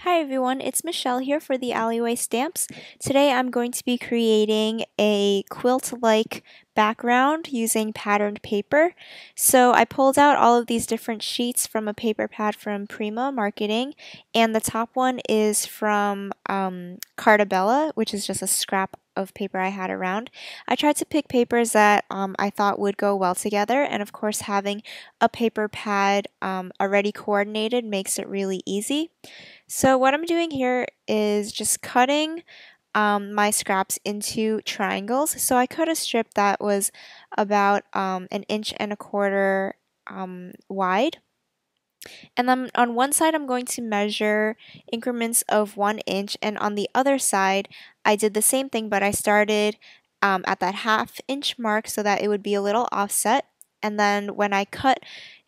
Hi everyone, it's Michelle here for the Alleyway Stamps. Today I'm going to be creating a quilt-like background using patterned paper. So I pulled out all of these different sheets from a paper pad from Prima Marketing, and the top one is from Cardabella, which is just a scrap of paper I had around. I tried to pick papers that I thought would go well together, and of course having a paper pad already coordinated makes it really easy. So what I'm doing here is just cutting my scraps into triangles. So I cut a strip that was about 1.25 inches wide. And then on one side I'm going to measure increments of 1 inch, and on the other side I did the same thing, but I started at that 1/2 inch mark so that it would be a little offset. And then when I cut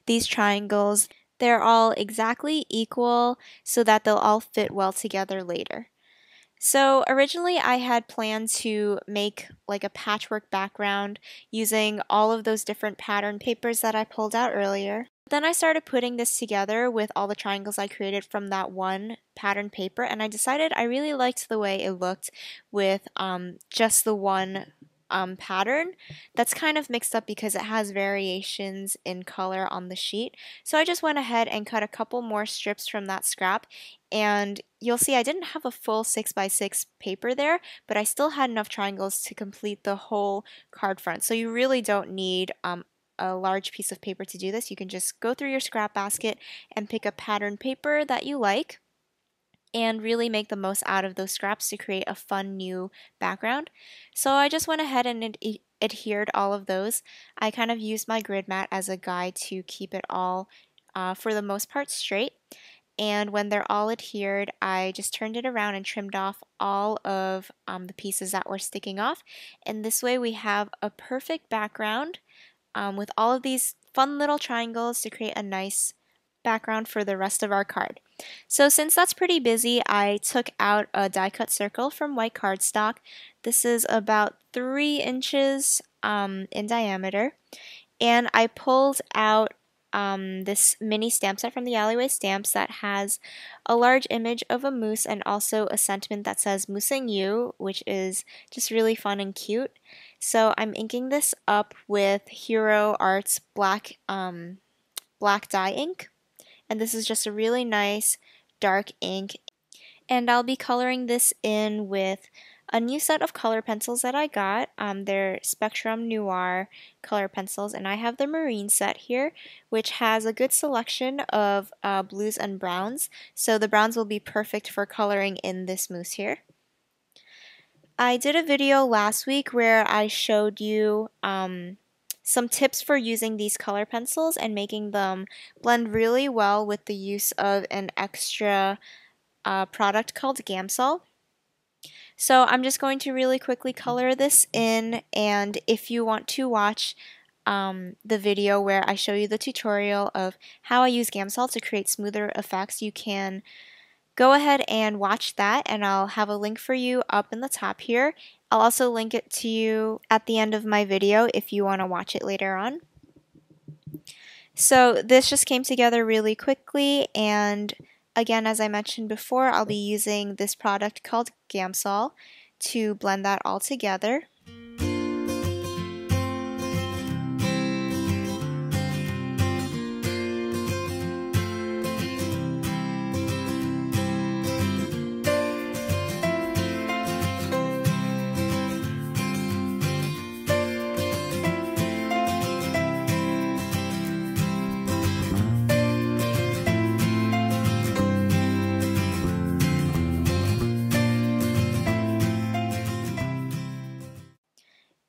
these triangles, they're all exactly equal so that they'll all fit well together later. So originally I had planned to make like a patchwork background using all of those different pattern papers that I pulled out earlier. Then I started putting this together with all the triangles I created from that one pattern paper, and I decided I really liked the way it looked with just the one pattern. That's kind of mixed up because it has variations in color on the sheet. So I just went ahead and cut a couple more strips from that scrap, and you'll see I didn't have a full 6x6 paper there, but I still had enough triangles to complete the whole card front. So you really don't need a large piece of paper to do this. You can just go through your scrap basket and pick a pattern paper that you like and really make the most out of those scraps to create a fun new background. So I just went ahead and adhered all of those. I kind of used my grid mat as a guide to keep it all for the most part straight. And when they're all adhered, I just turned it around and trimmed off all of the pieces that were sticking off. And this way we have a perfect background with all of these fun little triangles to create a nice background for the rest of our card. So since that's pretty busy, I took out a die cut circle from white cardstock. This is about 3 inches in diameter, and I pulled out this mini stamp set from the Alleyway Stamps that has a large image of a moose and also a sentiment that says "Moosing You," which is just really fun and cute. So I'm inking this up with Hero Arts black dye ink, and this is just a really nice dark ink, and I'll be coloring this in with a new set of color pencils that I got. They're Spectrum Noir color pencils, and I have the Marine set here, which has a good selection of blues and browns, so the browns will be perfect for coloring in this moose here. I did a video last week where I showed you some tips for using these color pencils and making them blend really well with the use of an extra product called Gamsol. So I'm just going to really quickly color this in, and if you want to watch the video where I show you the tutorial of how I use Gamsol to create smoother effects, you can go ahead and watch that, and I'll have a link for you up in the top here. I'll also link it to you at the end of my video if you want to watch it later on. So this just came together really quickly, and again, as I mentioned before, I'll be using this product called Gamsol to blend that all together.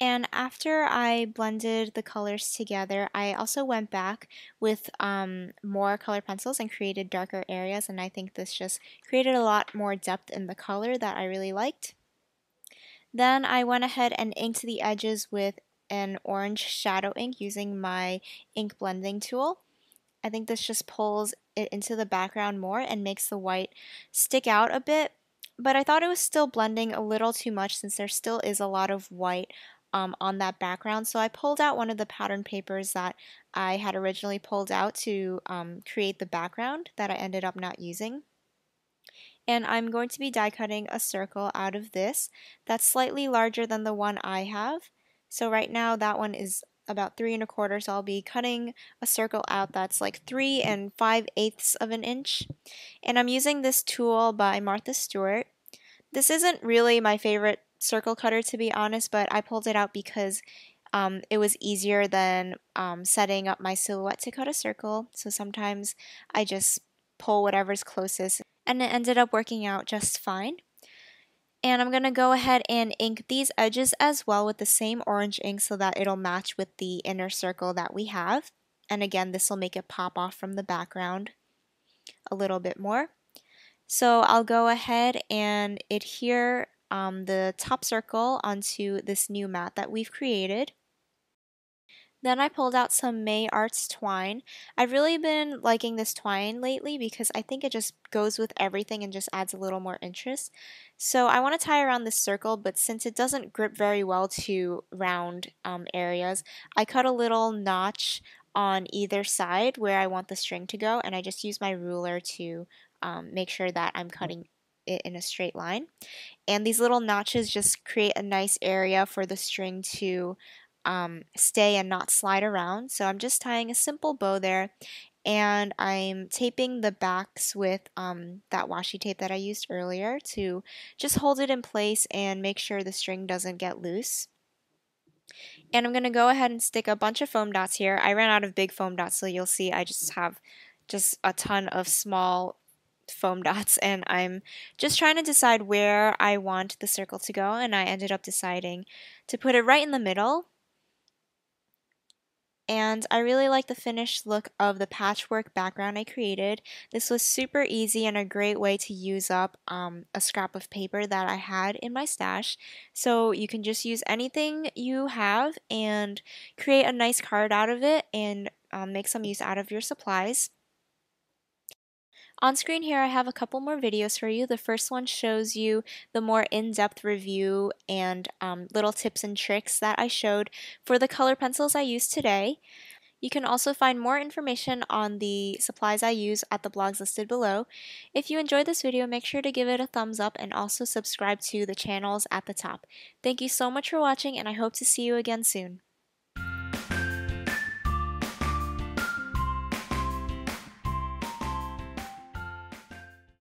And after I blended the colors together, I also went back with more color pencils and created darker areas, and I think this just created a lot more depth in the color that I really liked. Then I went ahead and inked the edges with an orange shadow ink using my ink blending tool. I think this just pulls it into the background more and makes the white stick out a bit, but I thought it was still blending a little too much since there still is a lot of white on that background. So I pulled out one of the pattern papers that I had originally pulled out to create the background that I ended up not using. and I'm going to be die cutting a circle out of this that's slightly larger than the one I have. So right now that one is about 3 1/4, so I'll be cutting a circle out that's like 3 5/8 of an inch. And I'm using this tool by Martha Stewart. This isn't really my favorite circle cutter, to be honest, but I pulled it out because it was easier than setting up my silhouette to cut a circle. So sometimes I just pull whatever's closest, and it ended up working out just fine. And I'm going to go ahead and ink these edges as well with the same orange ink so that it'll match with the inner circle that we have. And again, this will make it pop off from the background a little bit more. So I'll go ahead and adhere the top circle onto this new mat that we've created. Then I pulled out some May Arts twine. I've really been liking this twine lately because I think it just goes with everything and just adds a little more interest. So I want to tie around this circle, but since it doesn't grip very well to round areas, I cut a little notch on either side where I want the string to go, and I just use my ruler to make sure that I'm cutting it in a straight line. And these little notches just create a nice area for the string to stay and not slide around. So I'm just tying a simple bow there, and I'm taping the backs with that washi tape that I used earlier to just hold it in place and make sure the string doesn't get loose. And I'm going to go ahead and stick a bunch of foam dots here. I ran out of big foam dots, so you'll see I just have just a ton of small foam dots, and I'm just trying to decide where I want the circle to go, and I ended up deciding to put it right in the middle. And I really like the finished look of the patchwork background I created. This was super easy and a great way to use up a scrap of paper that I had in my stash. So you can just use anything you have and create a nice card out of it and make some use out of your supplies. On screen here I have a couple more videos for you. The first one shows you the more in-depth review and little tips and tricks that I showed for the color pencils I used today. You can also find more information on the supplies I use at the blogs listed below. If you enjoyed this video, make sure to give it a thumbs up and also subscribe to the channels at the top. Thank you so much for watching, and I hope to see you again soon.